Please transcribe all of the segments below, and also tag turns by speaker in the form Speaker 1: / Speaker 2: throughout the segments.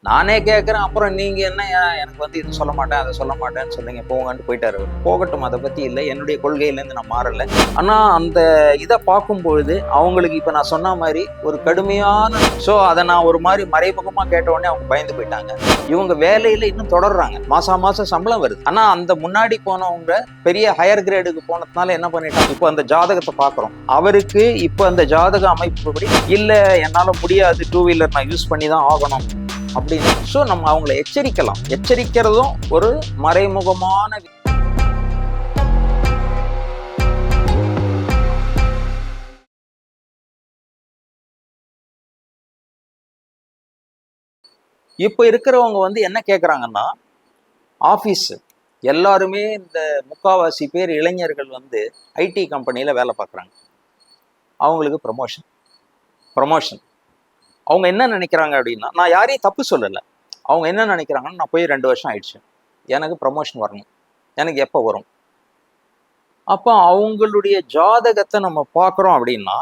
Speaker 1: நானே கேட்குறேன், அப்புறம் நீங்க என்ன எனக்கு வந்து இது சொல்ல மாட்டேன் அதை சொல்ல மாட்டேன்னு சொல்லுங்க, போங்கன்ட்டு போயிட்டாரு. போகட்டும், அதை பத்தி இல்லை, என்னுடைய கொள்கையிலேருந்து நான் மாறலை. ஆனா அந்த இதை பார்க்கும்பொழுது அவங்களுக்கு இப்ப நான் சொன்ன மாதிரி ஒரு கடுமையான அதை நான் ஒரு மாதிரி மறைமுகமா கேட்ட உடனே அவங்க பயந்து போயிட்டாங்க. இவங்க வேலையில இன்னும் தொடர்றாங்க, மாசம் சம்பளம் வருது. ஆனா அந்த முன்னாடி போனவங்க பெரிய ஹையர் கிரேடுக்கு போனதுனால என்ன பண்ணிட்டாங்க, இப்போ அந்த ஜாதகத்தை பார்க்குறோம், அவருக்கு இப்போ அந்த ஜாதக அமைப்புப்படி இல்லை என்னால முடியாது, 2 வீலர் நான் யூஸ் பண்ணி தான் ஆகணும் அப்படின்னு. ஸோ நம்ம அவங்களை எச்சரிக்கலாம். எச்சரிக்கிறதும் ஒரு மறைமுகமான இப்போ இருக்கிறவங்க வந்து என்ன கேட்குறாங்கன்னா, ஆஃபீஸ் எல்லாருமே இந்த முக்காவாசி பேர் இளைஞர்கள் வந்து ஐடி கம்பெனியில் வேலை பார்க்குறாங்க. அவங்களுக்கு ப்ரமோஷன் அவங்க என்ன நினைக்கிறாங்க அப்படின்னா, நான் யாரையும் தப்பு சொல்லலை, அவங்க என்ன நினைக்கிறாங்கன்னா, நான் போய் 2 வருஷம் ஆயிடுச்சு, எனக்கு ப்ரமோஷன் வரணும், எனக்கு எப்போ வரும்? அப்போ அவங்களுடைய ஜாதகத்தை நம்ம பார்க்குறோம் அப்படின்னா,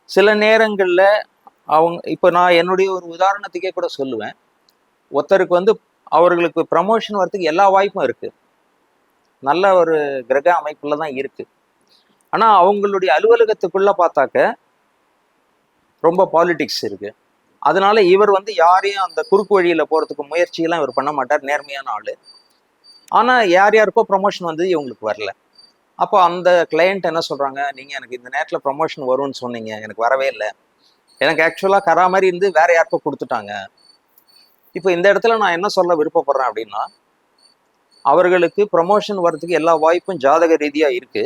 Speaker 1: சில நேரங்களில் அவங்க இப்போ நான் என்னுடைய ஒரு உதாரணத்துக்கே கூட சொல்லுவேன். ஒருத்தருக்கு வந்து அவர்களுக்கு ப்ரமோஷன் வரத்துக்கு எல்லா வாய்ப்பும் இருக்குது, நல்ல ஒரு கிரக அமைப்புல தான் இருக்குது. ஆனால் அவங்களுடைய அலுவலகத்துக்குள்ளே பார்த்தாக்க ரொம்ப பாலிடிக்ஸ் இருக்கு. அதனால இவர் வந்து யாரையும் அந்த குறுக்கு வழியில போறதுக்கு முயற்சியெல்லாம் இவர் பண்ண மாட்டார், நேர்மையான ஆளு. ஆனா யாருக்கோ ப்ரமோஷன் வந்து இவங்களுக்கு வரல. அப்போ அந்த கிளையண்ட் என்ன சொல்றாங்க, நீங்க எனக்கு இந்த நேரத்துல ப்ரமோஷன் வரும்னு சொன்னீங்க, எனக்கு வரவே இல்லை, எனக்கு ஆக்சுவலா கரா மாதிரி இருந்து வேற யாருக்கோ கொடுத்துட்டாங்க. இப்போ இந்த இடத்துல நான் என்ன சொல்ல விருப்பப்படுறேன் அப்படின்னா, அவர்களுக்கு ப்ரமோஷன் வர்றதுக்கு எல்லா வாய்ப்பும் ஜாதக ரீதியா இருக்கு,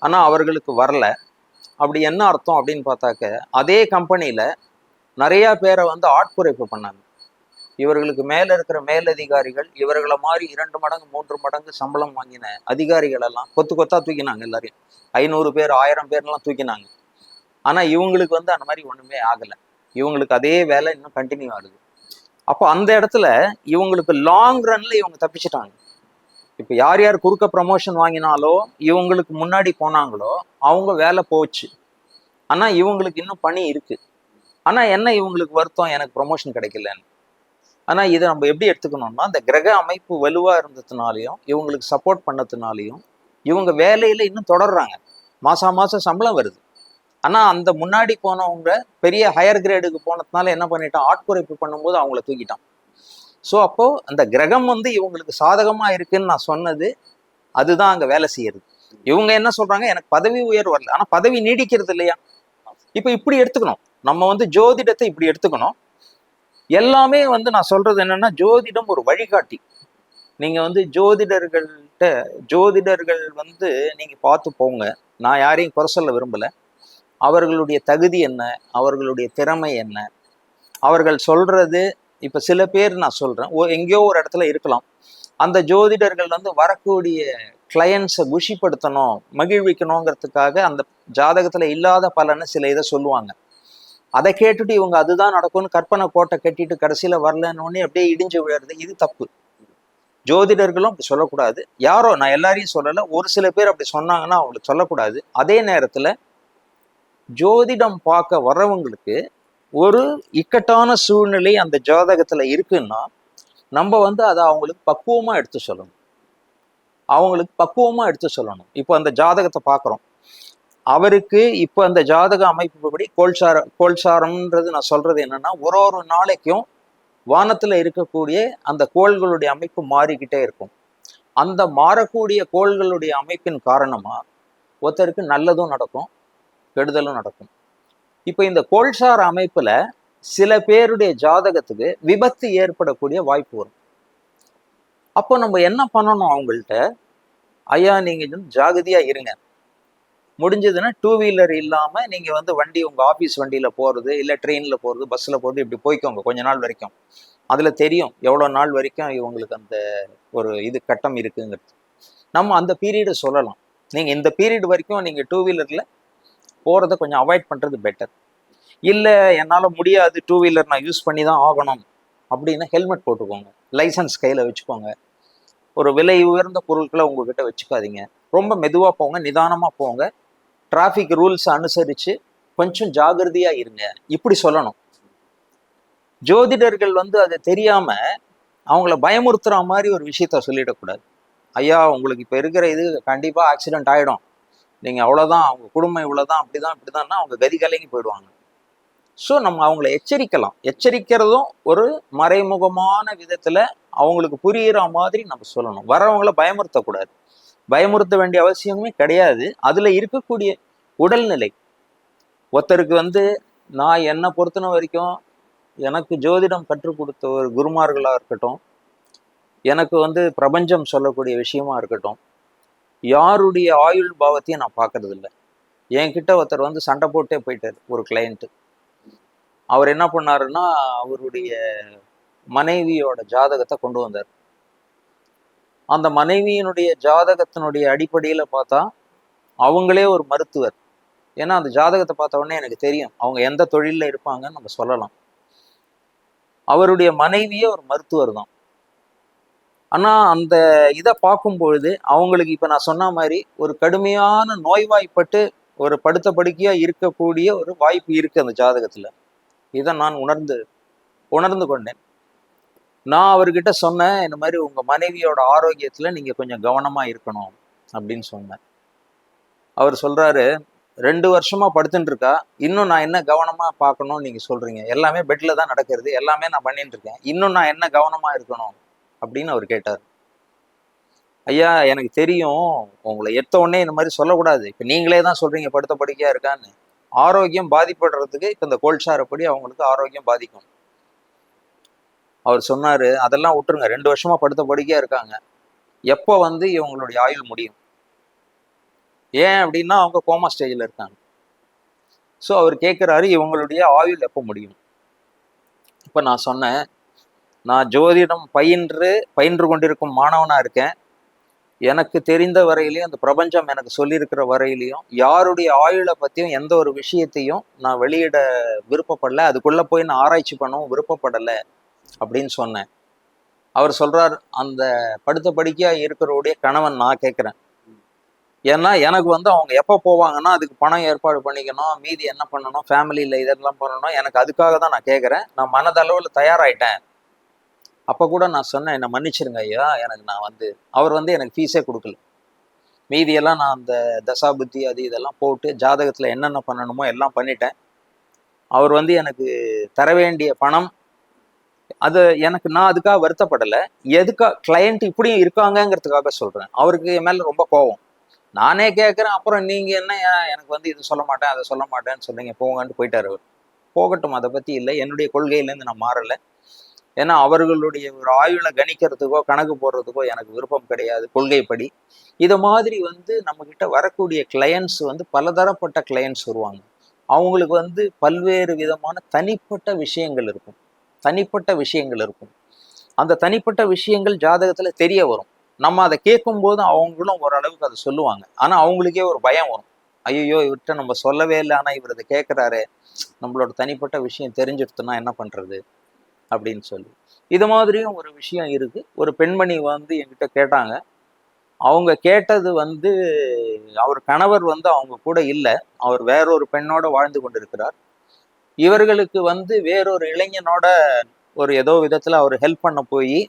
Speaker 1: ஆனா அவர்களுக்கு வரல. அப்படி என்ன அர்த்தம் அப்படின்னு பார்த்தாக்க, அதே கம்பெனியில நிறைய பேரை வந்து ஆட்குறைப்பு பண்ணாங்க. இவர்களுக்கு மேல இருக்கிற மேலதிகாரிகள் இவர்களை மாதிரி 2 மடங்கு 3 மடங்கு சம்பளம் வாங்கின அதிகாரிகள் எல்லாம் கொத்தா தூக்கினாங்க. எல்லாரையும் 500 பேர் 1000 பேர்லாம் தூக்கினாங்க. ஆனா இவங்களுக்கு வந்து அந்த மாதிரி ஒண்ணுமே ஆகலை. இவங்களுக்கு அதே வேலை இன்னும் கண்டினியூ ஆகுது. அப்போ அந்த இடத்துல இவங்களுக்கு லாங் ரன்ல இவங்க தப்பிச்சிட்டாங்க. இப்போ யார் யார் குறுக்க ப்ரமோஷன் வாங்கினாலோ, இவங்களுக்கு முன்னாடி போனாங்களோ அவங்க வேலை போச்சு. ஆனா இவங்களுக்கு இன்னும் பணி இருக்கு. ஆனா என்ன இவங்களுக்கு வருத்தம், எனக்கு ப்ரொமோஷன் கிடைக்கலன்னு. ஆனா இதை நம்ம எப்படி எடுத்துக்கணும்னா, அந்த கிரக அமைப்பு வலுவா இருந்ததுனாலையும் இவங்களுக்கு சப்போர்ட் பண்ணதுனாலையும் இவங்க வேலையில இன்னும் தொடர்றாங்க, மாசம் சம்பளம் வருது. ஆனா அந்த முன்னாடி போனவங்க பெரிய ஹையர் கிரேடுக்கு போனதுனால என்ன பண்ணிட்டான், ஆட்குறைப்பு பண்ணும்போது அவங்கள தூக்கிட்டான். ஸோ அப்போ அந்த கிரகம் வந்து இவங்களுக்கு சாதகமா இருக்குன்னு நான் சொன்னது அதுதான் அங்க வேலை செய்யறது. இவங்க என்ன சொல்றாங்க, எனக்கு பதவி உயர்வு வரல, ஆனா பதவி நீடிக்கிறது இல்லையா? இப்ப இப்படி எடுத்துக்கணும், நம்ம வந்து ஜோதிடத்தை இப்படி எடுத்துக்கணும். எல்லாமே வந்து நான் சொல்றது என்னன்னா, ஜோதிடம் ஒரு வழிகாட்டி. நீங்க வந்து ஜோதிடர்கள் வந்து நீங்க பார்த்து போங்க. நான் யாரையும் குறை சொல்ல விரும்பல. அவர்களுடைய தகுதி என்ன, அவர்களுடைய திறமை என்ன, அவர்கள் சொல்றது. இப்ப சில பேர் நான் சொல்றேன், எங்கேயோ ஒரு இடத்துல இருக்கலாம், அந்த ஜோதிடர்கள் வந்து வரக்கூடிய கிளையன்ஸை குஷிப்படுத்தணும், மகிழ்விக்கணுங்கிறதுக்காக அந்த ஜாதகத்துல இல்லாத பலன்னு சில இதை சொல்லுவாங்க. அதை கேட்டுட்டு இவங்க அதுதான் நடக்கும்னு கற்பனை கோட்டை கட்டிட்டு கடைசியில வரலன்னு அப்படியே இடிஞ்சு விழுறது. இது தப்பு. ஜோதிடர்களும் அப்படி சொல்லக்கூடாது. யாரோ, நான் எல்லாரையும் சொல்லலை, ஒரு சில பேர் அப்படி சொன்னாங்கன்னா அவங்களுக்கு சொல்லக்கூடாது. அதே நேரத்துல ஜோதிடம் பார்க்க வர்றவங்களுக்கு ஒரு இக்கட்டான சூழ்நிலை அந்த ஜாதகத்துல இருக்குன்னா நம்ம வந்து அதை அவங்களுக்கு பக்குவமா எடுத்து சொல்லணும். இப்போ அந்த ஜாதகத்தை பார்க்குறோம், அவருக்கு இப்போ அந்த ஜாதக அமைப்புப்படி கோல்சாரம்ன்றது நான் சொல்றது என்னன்னா, ஒரு நாளைக்கும் வானத்துல இருக்கக்கூடிய அந்த கோள்களுடைய அமைப்பு மாறிக்கிட்டே இருக்கும். அந்த மாறக்கூடிய கோள்களுடைய அமைப்பின் காரணமா ஒருத்தருக்கு நல்லதும் நடக்கும், கெடுதலும் நடக்கும். இப்போ இந்த கோல்சார அமைப்புல சில பேருடைய ஜாதகத்துக்கு விபத்து ஏற்படக்கூடிய வாய்ப்பு வரும். அப்போ நம்ம என்ன பண்ணணும், அவங்கள்ட்ட, ஐயா நீங்க ஜாகிரதையா இருங்க, முடிஞ்சதுன்னா 2 வீலர் இல்லாம நீங்க வந்து வண்டி, உங்க ஆபீஸ் வண்டியில போறது, இல்ல ட்ரெயின்ல போறது, பஸ்ல போறது, இப்படி போய்க்கோங்க கொஞ்ச நாள் வரைக்கும். அதுல தெரியும் எவ்வளவு நாள் வரைக்கும் இவங்களுக்கு அந்த ஒரு இது கட்டம் இருக்குங்கிறது. நம்ம அந்த பீரியடை சொல்லலாம், நீங்க இந்த பீரியட் வரைக்கும் நீங்க 2 வீலர்ல போறதை கொஞ்சம் அவாய்ட் பண்றது பெட்டர். இல்ல என்னால முடியாது, 2 வீலர் நான் யூஸ் பண்ணி தான் ஆகணும் அப்படின்னா ஹெல்மெட் போட்டுக்கோங்க, லைசன்ஸ் கையில வச்சுக்கோங்க, ஒரு விலை உயர்ந்த பொருட்களை உங்ககிட்ட வச்சுக்காதீங்க, ரொம்ப மெதுவா போங்க, நிதானமா போங்க, டிராஃபிக் ரூல்ஸ் அனுசரித்து கொஞ்சம் ஜாகிரதையாக இருங்க, இப்படி சொல்லணும். ஜோதிடர்கள் வந்து அது தெரியாமல் அவங்கள பயமுறுத்துற மாதிரி ஒரு விஷயத்த சொல்லிடக்கூடாது. ஐயா உங்களுக்கு இப்போ இருக்கிற இது கண்டிப்பாக ஆக்சிடென்ட் ஆகிடும், நீங்கள் அவ்வளோதான், அவங்க குடும்பம் இவ்வளோதான், அப்படிதான் இப்படிதான்னா அவங்க கதி கலங்கி போயிடுவாங்க. ஸோ நம்ம அவங்கள எச்சரிக்கலாம். எச்சரிக்கிறதும் ஒரு மறைமுகமான விதத்தில் அவங்களுக்கு புரிகிற மாதிரி நம்ம சொல்லணும். வரவங்களை பயமுறுத்தக்கூடாது. பயமுறுத்த வேண்டிய அவசியமே கிடையாது. அதில் இருக்கக்கூடிய உடல்நிலை, ஒருத்தருக்கு வந்து நான் என்னை பொறுத்தின வரைக்கும் எனக்கு ஜோதிடம் கற்றுக் கொடுத்த ஒரு குருமார்களாக இருக்கட்டும், எனக்கு வந்து பிரபஞ்சம் சொல்லக்கூடிய விஷயமா இருக்கட்டும், யாருடைய ஆயுள் பாவத்தையும் நான் பார்க்கறது இல்லை. என்கிட்ட ஒருத்தர் வந்து சண்டை போட்டே போயிட்டார், ஒரு கிளையண்ட்டு. அவர் என்ன பண்ணாருன்னா அவருடைய மனைவியோட ஜாதகத்தை கொண்டு வந்தார். அந்த மனைவியினுடைய ஜாதகத்தினுடைய அடிப்படையில் பார்த்தா அவங்களே ஒரு மருத்துவர். ஏன்னா அந்த ஜாதகத்தை பார்த்த உடனே எனக்கு தெரியும் அவங்க எந்த தொழிலில் இருப்பாங்கன்னு நம்ம சொல்லலாம். அவருடைய மனைவியே ஒரு மருத்துவர் தான். ஆனால் அந்த இதை பார்க்கும்பொழுது அவங்களுக்கு இப்போ நான் சொன்ன மாதிரி ஒரு கடுமையான நோய்வாய்ப்பட்டு ஒரு படுத்த படுக்கையாக இருக்கக்கூடிய ஒரு வாய்ப்பு இருக்குது அந்த ஜாதகத்தில். இதை நான் உணர்ந்து கொண்டேன். நான் அவர்கிட்ட சொன்னேன், இந்த மாதிரி உங்கள் மனைவியோட ஆரோக்கியத்தில் நீங்கள் கொஞ்சம் கவனமாக இருக்கணும் அப்படின்னு சொன்னேன். அவர் சொல்கிறாரு, 2 வருஷமா படுத்துட்டு இருக்கா, இன்னும் நான் என்ன கவனமாக பார்க்கணும்னு நீங்கள் சொல்கிறீங்க, எல்லாமே பெட்டில் தான் நடக்கிறது, எல்லாமே நான் பண்ணிட்டு இருக்கேன், இன்னும் நான் என்ன கவனமாக இருக்கணும் அப்படின்னு அவர் கேட்டார். ஐயா எனக்கு தெரியும், உங்களை எடுத்த உடனே இந்த மாதிரி சொல்லக்கூடாது, இப்போ நீங்களே தான் சொல்கிறீங்க படுத்த படுக்கையாக இருக்கான்னு. ஆரோக்கியம் பாதிப்படுறதுக்கு இப்போ இந்த கோல்சாரப்படி அவங்களுக்கு ஆரோக்கியம் பாதிக்கும். அவர் சொன்னார், அதெல்லாம் விட்டுருங்க, 2 வருஷமா படுத்த படுக்கையாக இருக்காங்க, எப்போ வந்து இவங்களுடைய ஆயுள் முடியும்? ஏன் அப்படின்னா அவங்க கோமா ஸ்டேஜில் இருக்காங்க. ஸோ அவர் கேட்குறாரு, இவங்களுடைய ஆயுள் எப்போ முடியும்? இப்போ நான் சொன்னேன், நான் ஜோதிடம் பயின்று கொண்டிருக்கும் மாணவனாக இருக்கேன். எனக்கு தெரிந்த வரையிலையும் அந்த பிரபஞ்சம் எனக்கு சொல்லியிருக்கிற வரையிலையும் யாருடைய ஆயுளை பற்றியும் எந்த ஒரு விஷயத்தையும் நான் வெளியிட விருப்பப்படலை, அதுக்குள்ளே போய் நான் ஆராய்ச்சி பண்ணவும் விருப்பப்படலை அப்படின்னு சொன்னேன். அவர் சொல்கிறார், அந்த படுத்த படுக்கையாக இருக்கிறவருடைய கணவன் நான் கேட்குறேன். ஏன்னா எனக்கு வந்து அவங்க எப்போ போவாங்கன்னா அதுக்கு பணம் ஏற்பாடு பண்ணிக்கணும், மீதி என்ன பண்ணணும், ஃபேமிலியில் இதெல்லாம் பண்ணணும், எனக்கு அதுக்காக தான் நான் கேட்குறேன். நான் மனதளவில் தயாராகிட்டேன். அப்போ கூட நான் சொன்னேன், என்னை மன்னிச்சிருங்க ஐயா, எனக்கு நான் வந்து அவர் வந்து எனக்கு ஃபீஸே கொடுக்கல, மீதியெல்லாம் நான் அந்த தசாபுத்தி அது இதெல்லாம் போட்டு ஜாதகத்தில் என்னென்ன பண்ணணுமோ எல்லாம் பண்ணிட்டேன். அவர் வந்து எனக்கு தர வேண்டிய பணம் அது எனக்கு, நான் அதுக்காக வருத்தப்படலை, எதுக்காக கிளையண்ட் இப்படியும் இருக்காங்கங்கிறதுக்காக சொல்கிறேன். அவருக்கு என் மேலே ரொம்ப கோவம். நானே கேட்குறேன், அப்புறம் நீங்கள் என்ன எனக்கு வந்து இது சொல்ல மாட்டேன் அதை சொல்ல மாட்டேன்னு சொன்னீங்க, போங்கன்ட்டு போயிட்டார் அவர். போகட்டும், அதை பற்றி இல்லை, என்னுடைய கொள்கையிலேருந்து நான் மாறலை. ஏன்னா அவர்களுடைய ஒரு ஆயுளை கணிக்கிறதுக்கோ கணக்கு போடுறதுக்கோ எனக்கு விருப்பம் கிடையாது கொள்கைப்படி. இதை மாதிரி வந்து நம்மக்கிட்ட வரக்கூடிய கிளையண்ட்ஸ் வந்து பலதரப்பட்ட கிளையண்ட்ஸ் வருவாங்க. அவங்களுக்கு வந்து பல்வேறு விதமான தனிப்பட்ட விஷயங்கள் இருக்கும். அந்த தனிப்பட்ட விஷயங்கள் ஜாதகத்தில் தெரிய வரும். நம்ம அதை கேட்கும்போது அவங்களும் ஓரளவுக்கு அதை சொல்லுவாங்க. ஆனால் அவங்களுக்கே ஒரு பயம் வரும், ஐயோ இவர்கிட்ட நம்ம சொல்லவே இல்லை, ஆனால் இவர் இதை கேட்குறாரு, நம்மளோட தனிப்பட்ட விஷயம் தெரிஞ்சிடுத்துனா என்ன பண்ணுறது அப்படின்னு சொல்லி. இது மாதிரியும் ஒரு விஷயம் இருக்குது. ஒரு பெண்மணி வந்து என்கிட்ட கேட்டாங்க. அவங்க கேட்டது வந்து அவர் கணவர் வந்து அவங்க கூட இல்லை, அவர் வேறொரு பெண்ணோட வாழ்ந்து கொண்டிருக்கிறார். இவர்களுக்கு வந்து வேறொரு இளைஞனோட ஒரு ஏதோ விதத்தில் அவர் ஹெல்ப் பண்ண போய்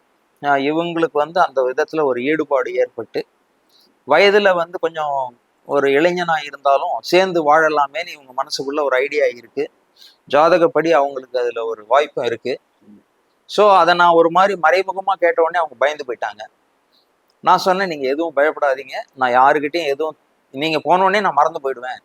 Speaker 1: இவங்களுக்கு வந்து அந்த விதத்தில் ஒரு ஈடுபாடு ஏற்பட்டு, வயதில் வந்து கொஞ்சம் ஒரு இளைஞனாக இருந்தாலும் சேர்ந்து வாழலாமேன்னு இவங்க மனசுக்குள்ள ஒரு ஐடியா இருக்குது. ஜாதகப்படி அவங்களுக்கு அதில் ஒரு வாய்ப்பும் இருக்குது. ஸோ அதை நான் ஒரு மாதிரி மறைமுகமாக கேட்ட உடனே அவங்க பயந்து போயிட்டாங்க. நான் சொன்னேன், நீங்கள் எதுவும் பயப்படாதீங்க, நான் யாருக்கிட்டையும் எதுவும், நீங்கள் போனோடனே நான் மறந்து போயிடுவேன்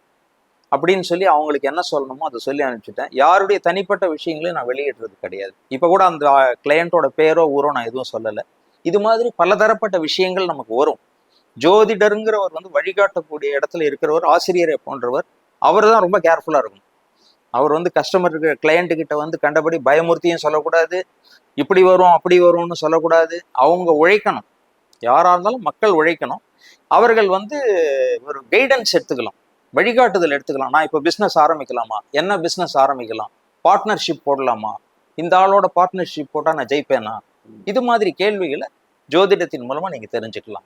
Speaker 1: அப்படின்னு சொல்லி அவங்களுக்கு என்ன சொல்லணுமோ அதை சொல்லி அனுப்பிச்சிட்டேன். யாருடைய தனிப்பட்ட விஷயங்களையும் நான் வெளியிடுறது கிடையாது. இப்போ கூட அந்த கிளையண்ட்டோட பேரோ ஊரோ நான் எதுவும் சொல்லலை. இது மாதிரி பலதரப்பட்ட விஷயங்கள் நமக்கு வரும். ஜோதிடருங்கிறவர் வந்து வழிகாட்டக்கூடிய இடத்துல இருக்கிறவர், ஆசிரியரை போன்றவர், அவர் தான் ரொம்ப கேர்ஃபுல்லாக இருக்கும். அவர் வந்து கஸ்டமருக்கு கிளையண்ட்டுக்கிட்ட வந்து கண்டபடி பயமுறுத்தியும் சொல்லக்கூடாது, இப்படி வரும் அப்படி வரும்னு சொல்லக்கூடாது. அவங்க உழைக்கணும், யாராக இருந்தாலும் மக்கள் உழைக்கணும். அவர்கள் வந்து ஒரு கைடன்ஸ் எடுத்துக்கலாம், வழிகாட்டுதல் எடுத்துக்கலாம். நான் இப்போ பிஸ்னஸ் ஆரம்பிக்கலாமா, என்ன பிஸ்னஸ் ஆரம்பிக்கலாம், பார்ட்னர்ஷிப் போடலாமா, இந்த ஆளோட பார்ட்னர்ஷிப் போட்டால் நான் ஜெயிப்பேனா, இது மாதிரி கேள்விகளை ஜோதிடத்தின் மூலமாக நீங்கள் தெரிஞ்சுக்கலாம்.